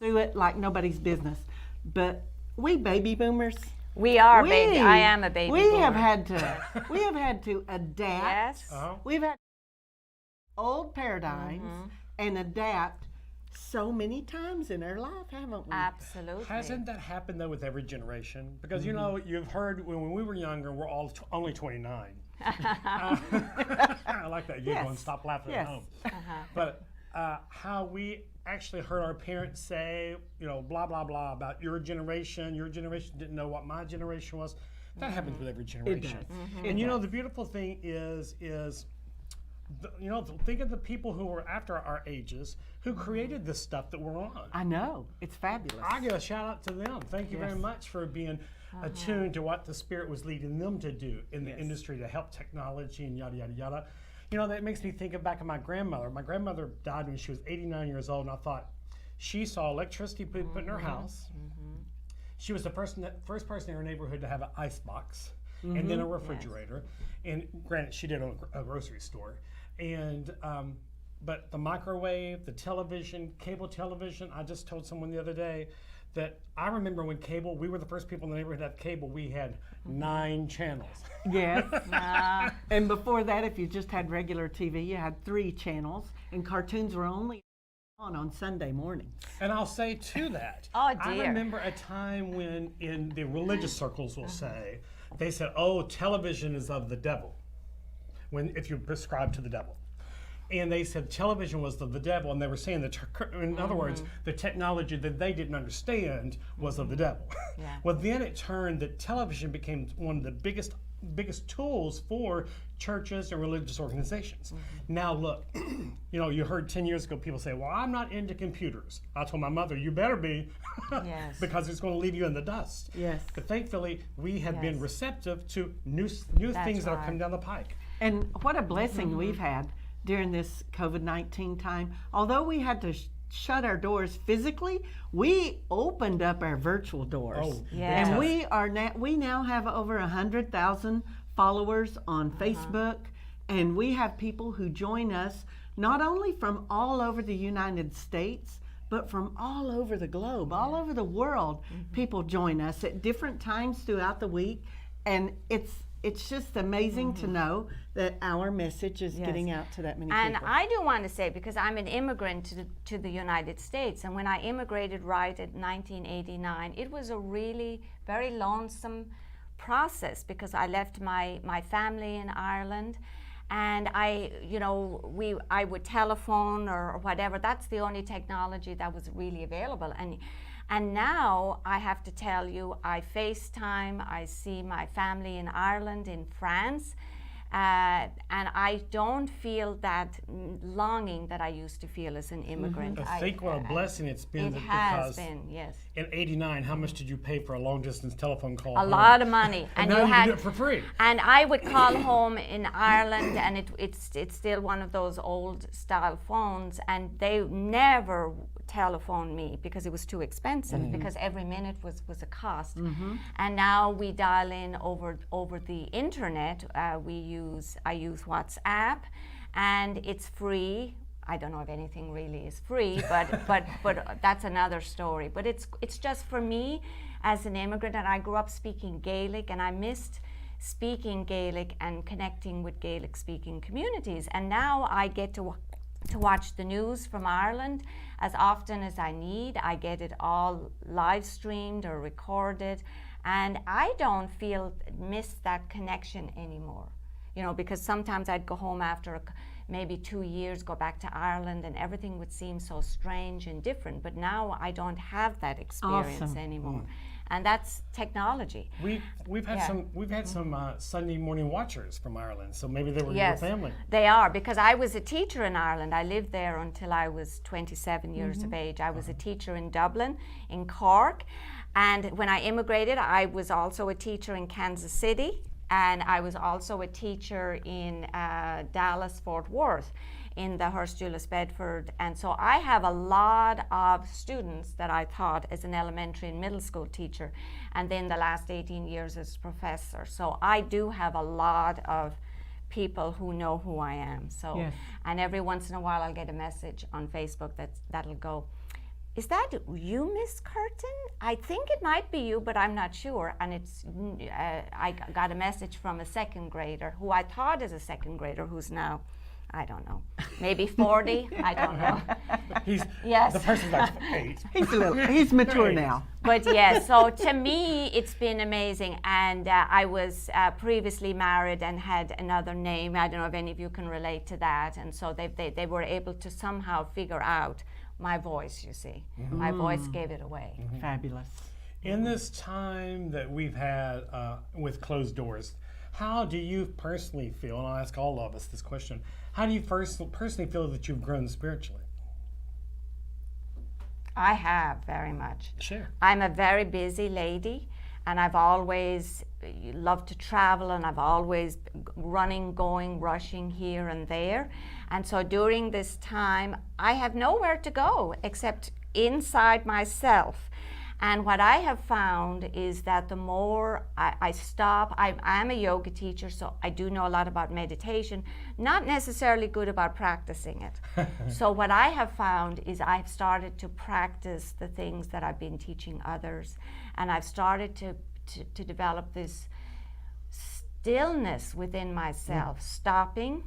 through it like nobody's business. But we baby boomers, We are baby. I am a baby we boomer. have had to adapt. Yes. We've had old paradigms and adapt so many times in our life, haven't we? Absolutely. Hasn't that happened though with every generation? Because you know, you've heard when we were younger, we're all only 29. I like that giggle and stop laughing at home. But how we actually heard our parents say, you know, blah blah blah about your generation. Your generation didn't know what my generation was. That happens with every generation. And you know, the beautiful thing is. You know, think of the people who were after our ages who created this stuff that we're on. I know. It's fabulous. I give a shout out to them. Thank you very much for being attuned to what the Spirit was leading them to do in the industry to help technology and yada, yada, yada. You know, that makes me think back of my grandmother. My grandmother died when she was 89 years old, and I thought she saw electricity put in her house. She was the first person in her neighborhood to have an ice box and then a refrigerator. And granted, she did own a grocery store. And but the microwave, the television, cable television, I just told someone the other day that I remember when cable, we were the first people in the neighborhood to have cable, we had 9 channels. Yes. And before that, if you just had regular TV, you had 3 channels, and cartoons were only on Sunday mornings. And I'll say to that, Oh, I dear. remember a time when in the religious circles will say, they said, oh, television is of the devil, if you prescribe to the devil. And they said television was of the devil, and they were saying that, in other words, the technology that they didn't understand was of the devil. Well, then it turned that television became one of the biggest tools for churches and religious organizations. Now look, you know, you heard 10 years ago people say, well, I'm not into computers. I told my mother, you better be, because it's going to leave you in the dust. But thankfully, we have been receptive to new things that are coming down the pike. And what a blessing we've had during this COVID-19 time. Although we had to shut our doors physically, we opened up our virtual doors. And we now have over 100,000 followers on Facebook, and we have people who join us not only from all over the United States, but from all over the globe, all over the world. People join us at different times throughout the week, and it's just amazing to know that our message is getting out to that many people. And I do want to say, because I'm an immigrant to the United States, and when I immigrated right in 1989, it was a really very lonesome process, because I left my family in Ireland, and I would telephone or whatever. That's the only technology that was really available. And now I have to tell you, I FaceTime, I see my family in Ireland, in France, and I don't feel that longing that I used to feel as an immigrant. I think what a blessing it's been. It has been, yes. In '89, how much did you pay for a long-distance telephone call? A lot of money. And now you can do it for free. And I would call home in Ireland, and it's still one of those old-style phones, and they never telephone me because it was too expensive, because every minute was a cost. And now we dial in over the internet. I use WhatsApp, and it's free. I don't know if anything really is free, but that's another story. But it's just for me as an immigrant, and I grew up speaking Gaelic, and I missed speaking Gaelic and connecting with Gaelic speaking communities. And now I get to watch the news from Ireland as often as I need. I get it all live streamed or recorded, and I don't miss that connection anymore. You know, because sometimes I'd go home after maybe 2 years, go back to Ireland, and everything would seem so strange and different. But now I don't have that experience anymore. And that's technology. We've had some Sunday morning watchers from Ireland, so maybe they were your family. They are, because I was a teacher in Ireland. I lived there until I was 27 years of age. I was a teacher in Dublin, in Cork, and when I immigrated, I was also a teacher in Kansas City, and I was also a teacher in Dallas, Fort Worth, in the Hurst Julius Bedford. And so I have a lot of students that I taught as an elementary and middle school teacher, and then the last 18 years as professor. So I do have a lot of people who know who I am. So, and every once in a while I'll get a message on Facebook that'll go, is that you, Miss Curtin? I think it might be you, but I'm not sure. And I got a message from a second grader who I thought is a second grader who's now, I don't know, maybe 40. I don't know. Yes. The person's like 8. He's mature now. But yes, so to me, it's been amazing. And I was previously married and had another name. I don't know if any of you can relate to that. And so they were able to somehow figure out my voice, you see. My voice gave it away. Fabulous. In this time that we've had with closed doors, how do you personally feel, and I'll ask all of us this question, how do you personally feel that you've grown spiritually? I have, very much. Sure. I'm a very busy lady, and I've always loved to travel, and I've always running, going, rushing here and there. And so during this time, I have nowhere to go except inside myself. And what I have found is that the more I stop, I'm a yoga teacher, so I do know a lot about meditation, not necessarily good about practicing it. So what I have found is I've started to practice the things that I've been teaching others, and I've started to develop this stillness within myself, stopping,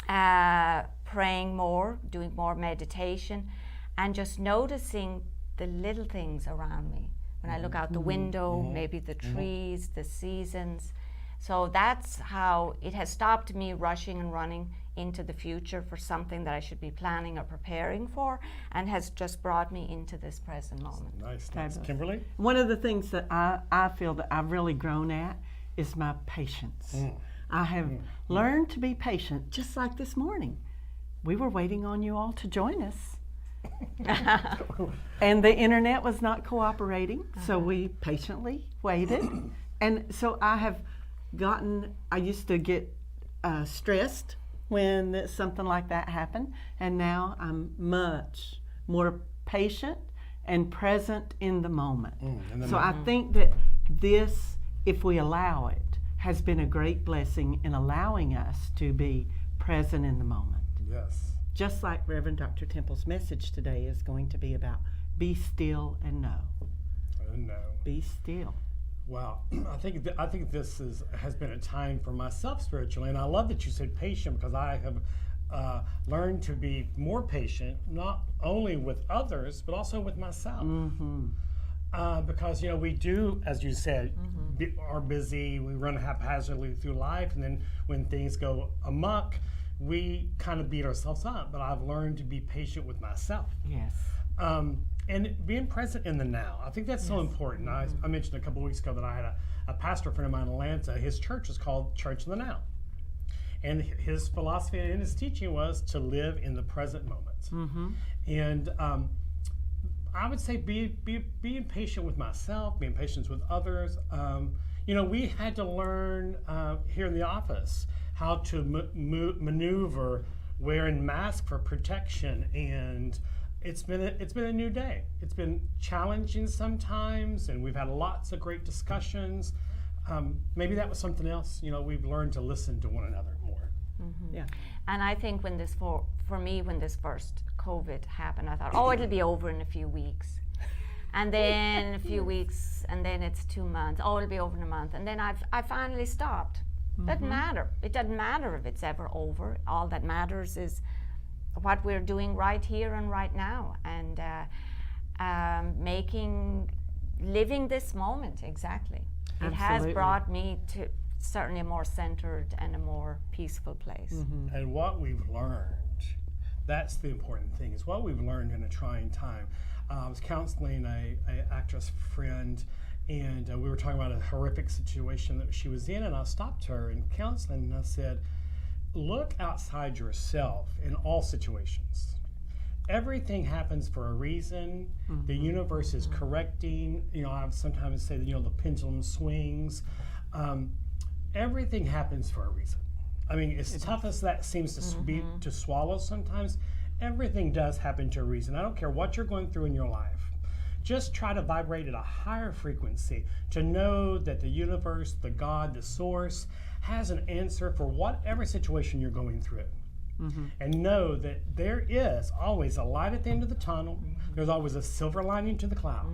praying more, doing more meditation, and just noticing the little things around me. When I look out the window, maybe the trees, the seasons. So that's how it has stopped me rushing and running into the future for something that I should be planning or preparing for, and has just brought me into this present moment. Nice. Kimberly? One of the things that I feel that I've really grown at is my patience. I have learned to be patient, just like this morning. We were waiting on you all to join us. And the internet was not cooperating, so we patiently waited. And so I used to get stressed when something like that happened, and now I'm much more patient and present in the moment. So I think that this, if we allow it, has been a great blessing in allowing us to be present in the moment. Yes. Just like Reverend Dr. Temple's message today is going to be about be still and know. Be still. Wow, I think this has been a time for myself spiritually, and I love that you said patient, because I have learned to be more patient, not only with others but also with myself. Because we do, as you said, are busy. We run haphazardly through life, and then when things go amok, we kind of beat ourselves up. But I've learned to be patient with myself. Yes. And being present in the now. I think that's so important. I mentioned a couple weeks ago that I had a pastor friend of mine in Atlanta. His church is called Church in the Now. And his philosophy and his teaching was to live in the present moment. And I would say being patient with myself, being patient with others. We had to learn here in the office how to maneuver wearing masks for protection, and it's been a new day. It's been challenging sometimes, and we've had lots of great discussions. Maybe that was something else. We've learned to listen to one another more. Yeah. And I think when this for me, when this first COVID happened, I thought, oh, it'll be over in a few weeks. And then a few weeks, and then it's 2 months. Oh, it'll be over in a month. And then I finally stopped. Doesn't matter. It doesn't matter if it's ever over. All that matters is what we're doing right here and right now, and living this moment, exactly. It has brought me to certainly a more centered and a more peaceful place. And what we've learned, that's the important thing, is what we've learned in a trying time. I was counseling a actress friend, and we were talking about a horrific situation that she was in, and I stopped her in counseling and I said, look outside yourself in all situations. Everything happens for a reason. The universe is correcting. I sometimes say that the pendulum swings. Everything happens for a reason. I mean, as tough as that seems to be to swallow sometimes, everything does happen to a reason. I don't care what you're going through in your life. Just try to vibrate at a higher frequency to know that the universe, the God, the source, has an answer for whatever situation you're going through. And know that there is always a light at the end of the tunnel. There's always a silver lining to the cloud.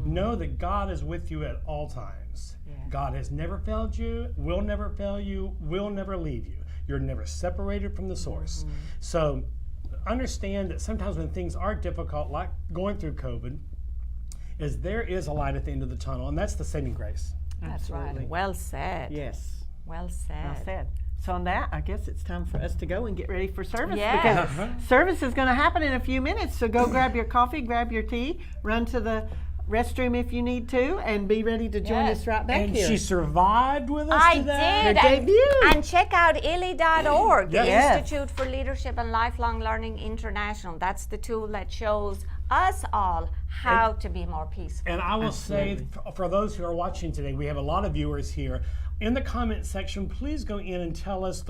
Know that God is with you at all times. God has never failed you, will never fail you, will never leave you. You're never separated from the source. So understand that sometimes when things are difficult, like going through COVID, is there is a light at the end of the tunnel, and that's the saving grace. That's right. Well said. Yes. Well said. Well said. So on that, I guess it's time for us to go and get ready for service. Yes. Because service is going to happen in a few minutes. So go grab your coffee, grab your tea, run to the restroom if you need to, and be ready to join us right back And here. she survived with us I today. did. Her debut. And check out ILI.org, the Yes. Institute for Leadership and Lifelong Learning International. That's the tool that shows us all how to be more peaceful. And I will say, for those who are watching today, we have a lot of viewers here. In the comment section, please go in and tell us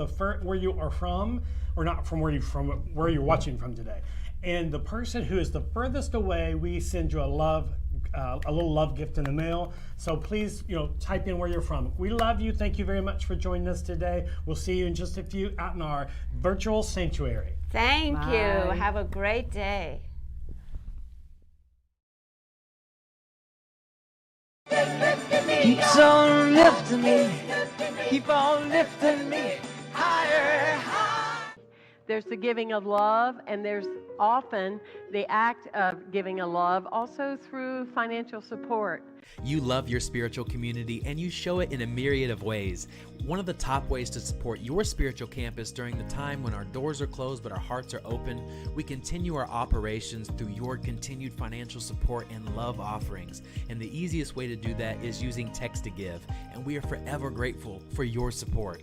where you are from, or not from where you're watching from today. And the person who is the furthest away, we send you a little love gift in the mail. So please, type in where you're from. We love you. Thank you very much for joining us today. We'll see you in just a few out in our virtual sanctuary. Thank Bye. you. Have a great day. Keeps on lifting me, keep on lifting me higher, higher. There's the giving of love, and there's often the act of giving a love also through financial support. You love your spiritual community, and you show it in a myriad of ways. One of the top ways to support your spiritual campus during the time when our doors are closed but our hearts are open, we continue our operations through your continued financial support and love offerings. And the easiest way to do that is using Text to Give, and we are forever grateful for your support.